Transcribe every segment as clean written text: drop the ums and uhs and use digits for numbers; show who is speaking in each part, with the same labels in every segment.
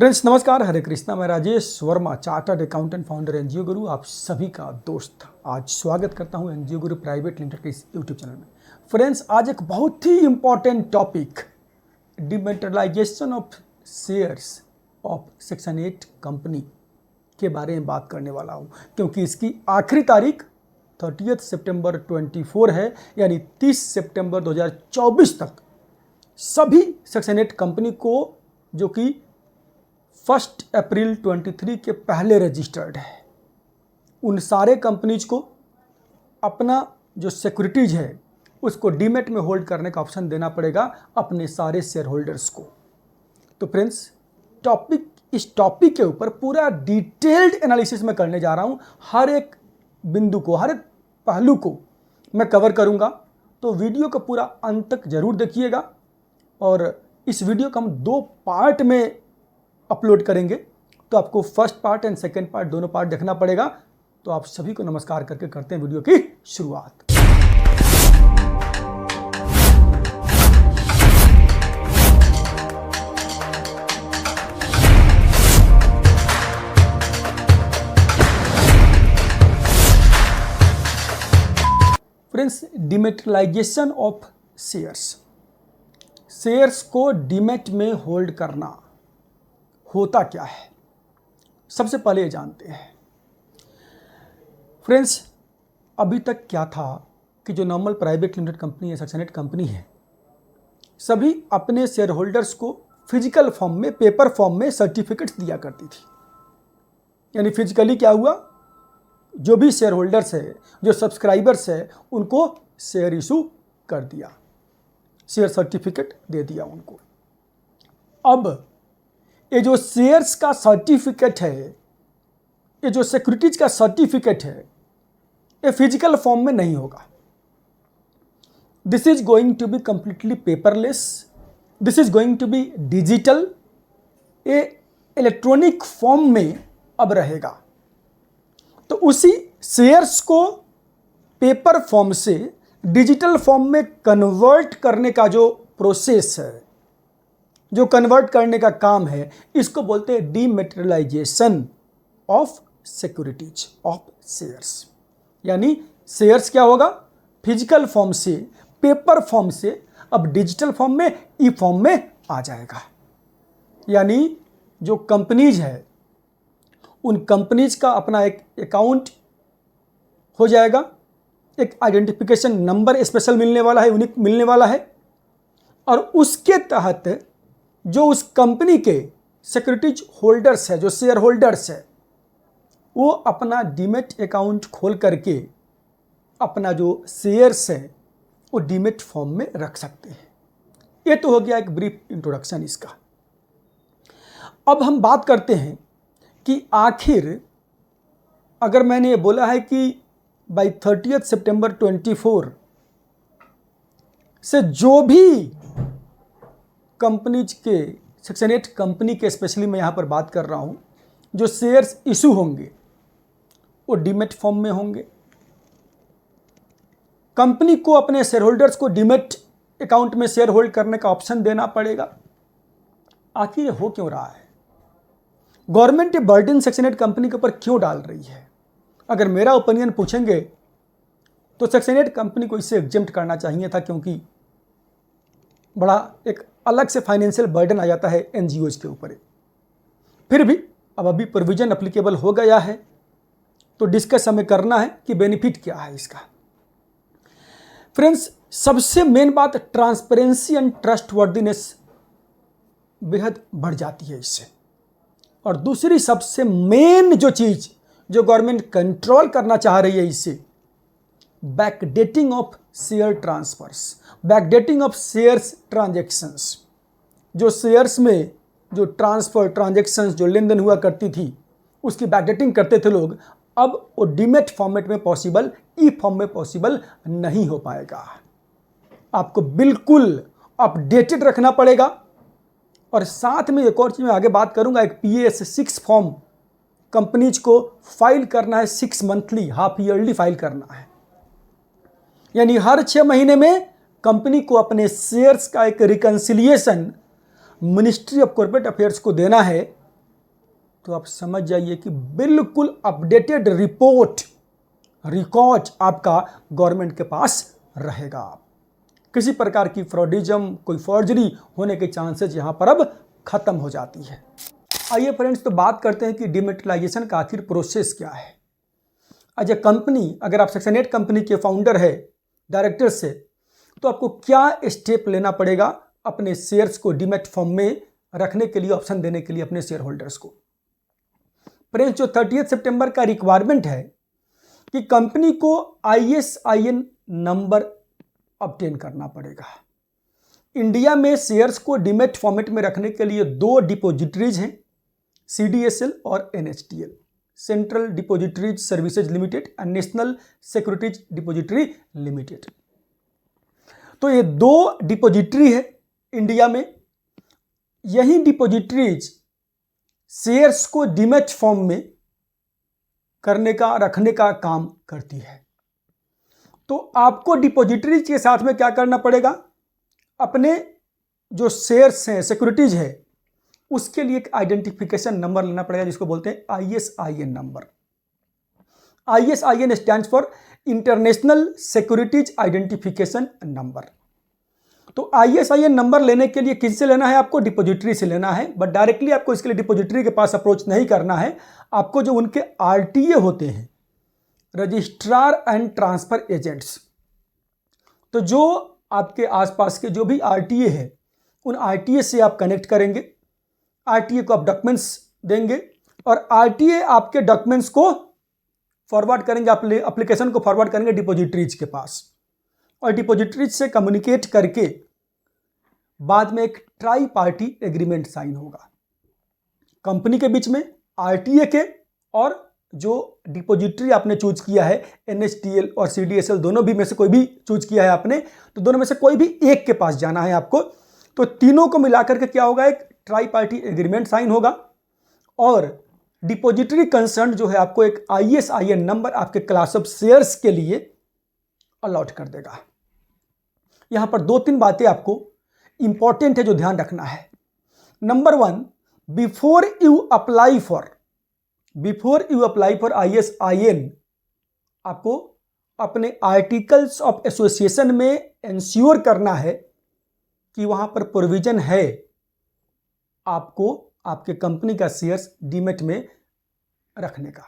Speaker 1: Friends नमस्कार, हरे कृष्णा। मैं Rajesh Verma, chartered accountant, founder NGO गुरु, आप सभी का दोस्त आज स्वागत करता हूं एनजीओ गुरु प्राइवेट लिमिटेड के इस यूट्यूब चैनल में। फ्रेंड्स आज एक बहुत ही important topic, dematerialization of shares of section 8 company के बारे में बात करने वाला हूं, क्योंकि इसकी आखिरी तारीख 30 सितंबर 24 है, यानी 30 सितंबर 2024 तक सभी सेक्शन 8 कंपनी को, जो कि 1 अप्रैल 23 के पहले रजिस्टर्ड है, उन सारे कंपनीज को अपना जो सिक्योरिटीज है उसको डीमेट में होल्ड करने का ऑप्शन देना पड़ेगा अपने सारे शेयर होल्डर्स को। तो फ्रेंड्स इस टॉपिक के ऊपर पूरा डिटेल्ड एनालिसिस मैं करने जा रहा हूं। हर एक बिंदु को, हर एक पहलू को मैं कवर करूंगा, तो वीडियो को पूरा अंत तक जरूर देखिएगा। और इस वीडियो को हम 2 पार्ट में अपलोड करेंगे, तो आपको first part and second part दोनों पार्ट देखना पड़ेगा। तो आप सभी को नमस्कार करके करते हैं वीडियो की शुरुआत। फ्रेंड्स, डिमेटेरियलाइजेशन ऑफ शेयर्स को डीमेट में होल्ड करना होता क्या है, सबसे पहले जानते हैं। फ्रेंड्स, अभी तक क्या था कि जो नॉर्मल प्राइवेट लिमिटेड कंपनी है, सेक्शन 8 कंपनी है, सभी अपने शेयर होल्डर्स को फिजिकल फॉर्म में, पेपर फॉर्म में सर्टिफिकेट्स दिया करती थी। यानी फिजिकली क्या हुआ, जो भी शेयर होल्डर्स है, जो सब्सक्राइबर्स है, उनको शेयर इशू कर दिया, शेयर सर्टिफिकेट दे दिया उनको। अब ये जो शेयर्स का सर्टिफिकेट है, ये जो सिक्योरिटीज का सर्टिफिकेट है, ये फिजिकल फॉर्म में नहीं होगा। This is going to be completely paperless, this is going to be digital. ये इलेक्ट्रॉनिक फॉर्म में अब रहेगा। तो उसी शेयर्स को पेपर फॉर्म से डिजिटल फॉर्म में कन्वर्ट करने का जो प्रोसेस है, जो कन्वर्ट करने का काम है, इसको बोलते हैं डीमेटेरियलाइजेशन ऑफ सिक्योरिटीज ऑफ शेयर्स। यानी शेयर्स क्या होगा, फिजिकल फॉर्म से, पेपर फॉर्म से अब डिजिटल फॉर्म में, ई फॉर्म में आ जाएगा। यानी जो कंपनीज है, उन कंपनीज का अपना एक अकाउंट हो जाएगा, एक आइडेंटिफिकेशन नंबर स्पेशल मिलने वाला है, यूनिक मिलने वाला है, और उसके तहत जो उस कंपनी के सिक्योरिटीज होल्डर्स है, जो शेयर होल्डर्स है, वो अपना डीमेट अकाउंट खोल करके अपना जो शेयर्स है वो डीमेट फॉर्म में रख सकते हैं। ये तो हो गया एक ब्रीफ इंट्रोडक्शन इसका। अब हम बात करते हैं कि आखिर, अगर मैंने ये बोला है कि बाई 30 सितंबर 24 से जो भी कंपनीज के, सेक्शन 8 कंपनी के स्पेशली मैं यहाँ पर बात कर रहा हूँ, जो शेयर्स इशू होंगे वो डीमेट फॉर्म में होंगे। कंपनी को अपने शेयर होल्डर्स को डीमेट अकाउंट में शेयर होल्ड करने का ऑप्शन देना पड़ेगा। आखिर ये हो क्यों रहा है? गवर्नमेंट ये बर्डन सेक्शन 8 कंपनी के ऊपर क्यों डाल रही है? अगर मेरा ओपिनियन पूछेंगे तो सेक्शन 8 कंपनी को इससे एग्जेम्प्ट करना चाहिए था, क्योंकि बड़ा एक अलग से फाइनेंशियल बर्डन आ जाता है एनजीओज के ऊपर। फिर भी अब अभी प्रोविजन एप्लीकेबल हो गया है, तो डिस्कस हमें करना है कि बेनिफिट क्या है इसका। फ्रेंड्स, सबसे मेन बात, ट्रांसपेरेंसी एंड ट्रस्टवर्दीनेस बेहद बढ़ जाती है इससे। और दूसरी सबसे मेन जो चीज जो गवर्नमेंट कंट्रोल करना चाह रही है इससे, backdating of share transfers, backdating of shares transactions. जो शेयर्स में जो ट्रांसफर ट्रांजैक्शंस, जो लेन देन हुआ करती थी, उसकी बैकडेटिंग करते थे लोग, अब वो डीमेट फॉर्मेट में पॉसिबल, ई फॉर्म में पॉसिबल नहीं हो पाएगा। आपको बिल्कुल अपडेटेड रखना पड़ेगा। और साथ में एक और चीज मैं आगे बात करूंगा, एक PAS 6 फॉर्म कंपनीज को फाइल करना है, 6 मंथली, हाफ ईयरली फाइल करना है। यानी हर 6 महीने में कंपनी को अपने शेयर्स का एक reconciliation ministry of corporate affairs को देना है तो आप समझ जाइए कि बिल्कुल अपडेटेड रिकॉर्ड आपका गवर्नमेंट के पास रहेगा। किसी प्रकार की फ्रॉडिज्म, कोई फॉर्जरी होने के चांसेस यहाँ पर अब खत्म हो जाती है। आइए फ्रेंड्स, तो बात करते हैं कि डिमेटलाइजेशन का आखिर प्रोसेस क्या है। एज ए कंपनी, अगर आप सेक्शन 8 कंपनी के फाउंडर है, डायरेक्टर से, तो आपको क्या स्टेप लेना पड़ेगा अपने शेयर्स को डीमैट फॉर्म में रखने के लिए, ऑप्शन देने के लिए अपने शेयर होल्डर्स को। फ्रेंड्स, जो 30 सितंबर का रिक्वायरमेंट है कि कंपनी को ISIN नंबर ऑब्टेन करना पड़ेगा। इंडिया में शेयर्स को डीमैट फॉर्मेट में रखने के लिए 2 डिपोजिटरीज हैं, CDSL और NSDL, central depositories services limited and national securities depository limited. तो ये 2 डिपोजिटरी है इंडिया में। यही डिपोजिटरीज शेयर्स को डीमैट फॉर्म में रखने का काम करती है। तो आपको डिपोजिटरीज के साथ में क्या करना पड़ेगा, अपने जो शेयर्स हैं, सिक्योरिटीज है, उसके लिए एक आइडेंटिफिकेशन नंबर लेना पड़ेगा, जिसको बोलते हैं ISIN number. ISIN stands for international securities identification number. तो ISIN नंबर लेने के लिए किससे लेना है, आपको डिपोजिटरी से लेना है। बट डायरेक्टली आपको इसके लिए डिपोजिटरी के पास अप्रोच नहीं करना है। आपको जो उनके RTA होते हैं, रजिस्ट्रार एंड ट्रांसफर एजेंट्स, तो जो आपके आसपास के जो भी RTA है, उन RTA से आप कनेक्ट करेंगे। RTA को आप डॉक्यूमेंट्स देंगे और RTA आपके डॉक्यूमेंट्स को फॉरवर्ड करेंगे, एप्लीकेशन को फॉरवर्ड करेंगे डिपोजिटरीज के पास, और डिपोजिटरीज से कम्युनिकेट करके बाद में एक ट्राई पार्टी एग्रीमेंट साइन होगा कंपनी के बीच में, RTA के, और जो डिपोजिटरी आपने चूज किया है, NSDL और CDSL, दोनों भी में से कोई भी चूज किया है आपने, तो दोनों में से कोई भी एक के पास जाना है आपको। तो तीनों को मिलाकर के क्या होगा, एक ट्राई पार्टी एग्रीमेंट साइन होगा, और डिपोजिटरी कंसर्न जो है आपको एक ISIN नंबर आपके क्लास ऑफ शेयर्स के लिए अलॉट कर देगा। यहां पर 2-3 बातें आपको इंपॉर्टेंट है जो ध्यान रखना है। Number 1, before you apply for ISIN, आपको अपने आर्टिकल्स ऑफ एसोसिएशन में इंश्योर करना है कि वहां पर प्रोविजन है आपको आपके कंपनी का शेयर्स डीमैट में रखने का।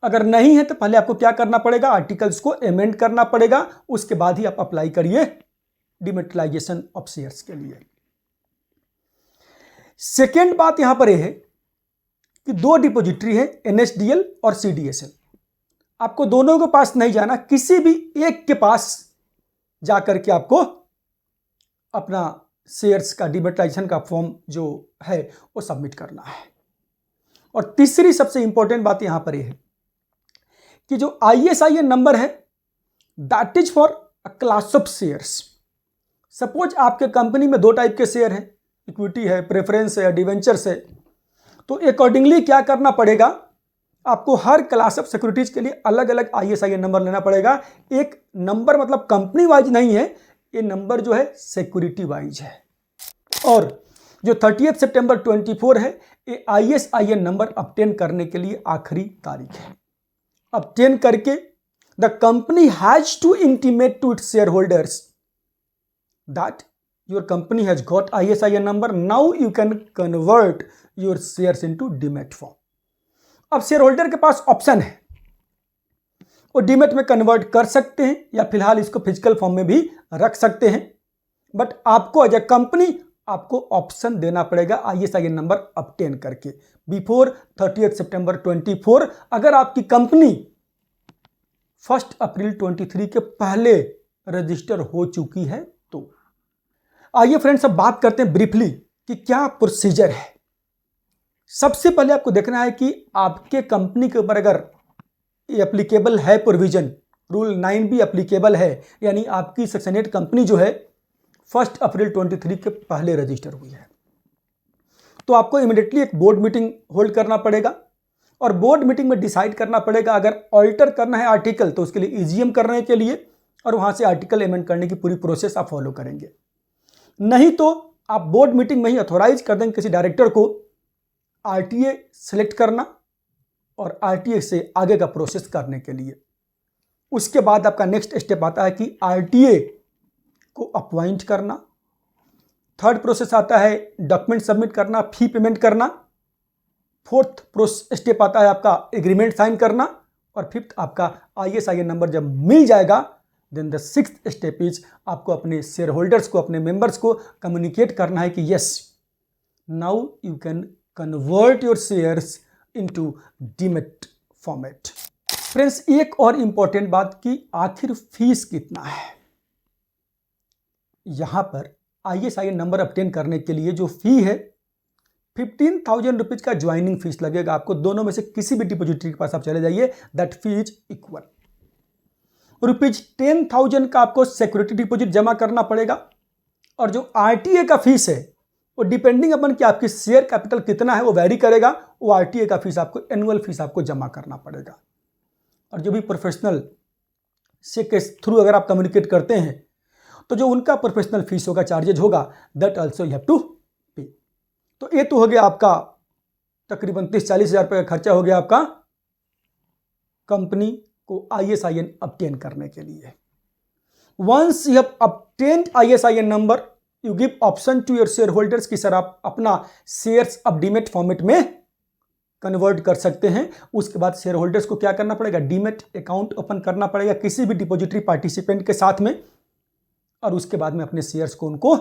Speaker 1: अगर नहीं है तो पहले आपको क्या करना पड़ेगा, आर्टिकल्स को अमेंड करना पड़ेगा, उसके बाद ही आप अप्लाई करिए डिमेटलाइजेशन ऑफ शेयर्स के लिए। सेकेंड बात यहां पर यह है कि 2 डिपोजिटरी है, NSDL और CDSL। आपको दोनों के पास नहीं जाना, किसी भी एक के पास जाकर के आपको अपना शेयर्स का डिमेटलाइजेशन का फॉर्म जो है वो सबमिट करना है। और तीसरी सबसे इंपॉर्टेंट बात यहां पर यह है कि जो ISIN नंबर है, that is for a class of shares. Suppose आपके कंपनी में 2 टाइप के शेयर हैं, इक्विटी है, प्रेफरेंस है, डिवेंचर्स है। तो अकॉर्डिंगली क्या करना पड़ेगा, आपको हर क्लास ऑफ सिक्योरिटीज के लिए अलग अलग ISIN नंबर लेना पड़ेगा। एक नंबर मतलब कंपनी वाइज नहीं है, ये नंबर जो है सिक्योरिटी वाइज है। और जो 30 सितंबर 24 है, ये ISIN नंबर ऑब्टेन करने के लिए आखिरी तारीख है। ऑब्टेन करके the company has to intimate to its share holders that your company has got ISIN number, now you can convert your shares into demat form. अब शेयर होल्डर के पास option है, वो डीमैट में कन्वर्ट कर सकते हैं या फिलहाल इसको फिजिकल फॉर्म में भी रख सकते हैं। बट आपको एज ए कंपनी आपको ऑप्शन देना पड़ेगा ISIN नंबर ऑब्टेन करके बिफोर 30 सितंबर 24। अगर आपकी कंपनी 1 अप्रैल 23 के पहले रजिस्टर हो चुकी है तो। आइए फ्रेंड्स, अब बात करते हैं ब्रीफली कि क्या प्रोसीजर है। सबसे पहले आपको देखना है कि आपके कंपनी के ऊपर अगर ये एप्लीकेबल है प्रोविजन, रूल 9 भी एप्लीकेबल है, यानी आपकी सेक्शन 8 कंपनी जो है 1 अप्रैल 23 के पहले रजिस्टर हुई है, तो आपको इमीडिएटली एक बोर्ड मीटिंग होल्ड करना पड़ेगा। और बोर्ड मीटिंग में डिसाइड करना पड़ेगा अगर ऑल्टर करना है आर्टिकल तो उसके लिए EGM करने के लिए, और वहां से आर्टिकल अमेंड करने की पूरी प्रोसेस आप फॉलो करेंगे। नहीं तो आप बोर्ड मीटिंग में ही ऑथोराइज कर देंगे किसी डायरेक्टर को RTA सेलेक्ट करना और RTA से आगे का प्रोसेस करने के लिए। उसके बाद आपका नेक्स्ट स्टेप आता है कि RTA को अपॉइंट करना। थर्ड प्रोसेस आता है डॉक्यूमेंट सबमिट करना, फी पेमेंट करना। फोर्थ स्टेप आता है आपका एग्रीमेंट साइन करना। और फिफ्थ आपका ISIN नंबर जब मिल जाएगा, then the sixth step is आपको अपने शेयर होल्डर्स को, अपने मेंबर्स को कम्युनिकेट करना है कि yes, now you can convert your shares into demat format. Friends, एक और इंपॉर्टेंट बात कि आखिर फीस कितना है। यहां पर ISIN नंबर ऑब्टेन करने के लिए जो फी है 15,000 रुपीज का ज्वाइनिंग फीस लगेगा आपको। दोनों में से किसी भी डिपॉजिटरी के पास आप चले जाइए, दैट फी इज इक्वल। ₹10,000 का आपको सिक्योरिटी डिपॉजिट जमा करना पड़ेगा। और जो RTA का फीस है वो डिपेंडिंग अपन कि आपकी शेयर कैपिटल कितना है वो वैरी करेगा। वो RTA का फीस आपको, एनुअल फीस आपको जमा करना पड़ेगा। और जो भी प्रोफेशनल से के थ्रू अगर आप कम्युनिकेट करते हैं तो जो उनका प्रोफेशनल फीस होगा, चार्जेज होगा, that also you have to pay. तो ये तो हो गया आपका तकरीबन 30-40 हज़ार रुपये का खर्चा हो गया आपका कंपनी को ISIN ऑब्टेन करने के लिए। Once you have obtained ISIN number, you give option to your share holders कि सर आप अपना शेयर्स अब डीमेट फॉर्मेट में कन्वर्ट कर सकते हैं। उसके बाद शेयर होल्डर्स को क्या करना पड़ेगा, डीमेट अकाउंट ओपन करना पड़ेगा किसी भी डिपॉजिटरी पार्टिसिपेंट के साथ में। और उसके बाद में अपने शेयर्स को उनको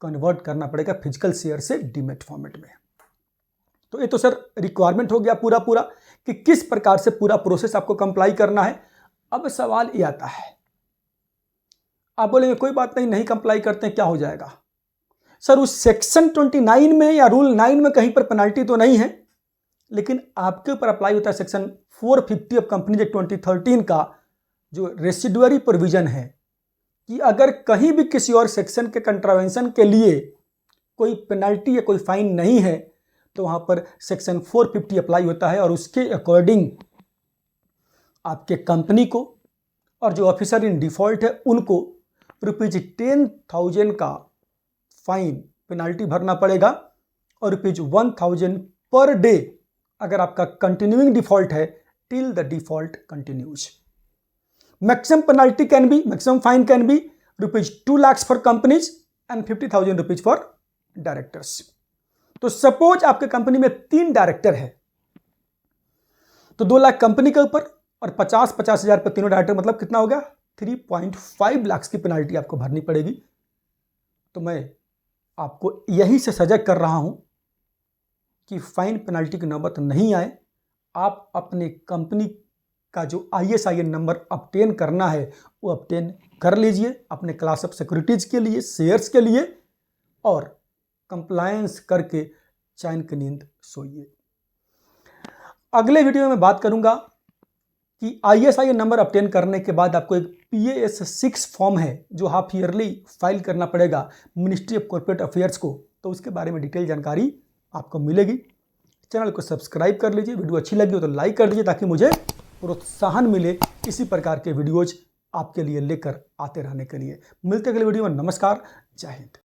Speaker 1: कन्वर्ट करना पड़ेगा फिजिकल शेयर से डीमेट फॉर्मेट में। तो ये तो सर रिक्वायरमेंट हो गया पूरा कि किस प्रकार से पूरा प्रोसेस आपको कंप्लाई करना है। अब सवाल ये आता है, आप बोलेंगे कोई बात नहीं कंप्लाई करते हैं क्या हो जाएगा। सर उस सेक्शन 29 में या रूल 9 में कहीं पर पेनल्टी तो नहीं है, लेकिन आपके ऊपर अप्लाई होता है सेक्शन 450 ऑफ कंपनीज एक्ट 2013 का जो रेसिडुअरी प्रोविजन है कि अगर कहीं भी किसी और सेक्शन के कंट्रावेंशन के लिए कोई पेनल्टी या कोई फाइन नहीं है तो वहां पर सेक्शन 450 अप्लाई होता है। और उसके अकॉर्डिंग आपके कंपनी को और जो ऑफिसर इन डिफॉल्ट है उनको ₹10,000 का फाइन पेनल्टी भरना पड़ेगा और ₹1,000 पर डे अगर आपका कंटिन्यूइंग डिफॉल्ट है till the default continues. Maximum penalty can be, maximum fine can be ₹2 lakhs for companies and ₹50,000 for directors. तो सपोज आपके कंपनी में 3 डायरेक्टर है तो 2 लाख कंपनी के ऊपर और 50-50 हज़ार पर तीनों डायरेक्टर, मतलब कितना हो गया 3.5 लाख की पेनल्टी आपको भरनी पड़ेगी। तो मैं आपको यही से सजग कर रहा हूं कि फाइन पेनल्टी की नौबत नहीं आए। आप अपने कंपनी का जो ISIN नंबर ऑब्टेन करना है वो ऑब्टेन कर लीजिए अपने क्लास ऑफ सिक्योरिटीज के लिए, शेयर्स के लिए, और कंप्लायंस करके चैन की नींद सोइए। अगले वीडियो में बात करूंगा कि ISIN नंबर ऑब्टेन करने के बाद आपको एक PAS 6 फॉर्म है जो हाफ ईयरली फाइल करना पड़ेगा मिनिस्ट्री ऑफ कॉर्पोरेट अफेयर्स को। तो उसके बारे में डिटेल जानकारी आपको मिलेगी। चैनल को सब्सक्राइब कर लीजिए, वीडियो अच्छी लगी हो तो लाइक कर दीजिए ताकि मुझे प्रोत्साहन मिले इसी प्रकार के वीडियोज आपके लिए लेकर आते रहने के लिए। मिलते अगले वीडियो में। नमस्कार, जय हिंद।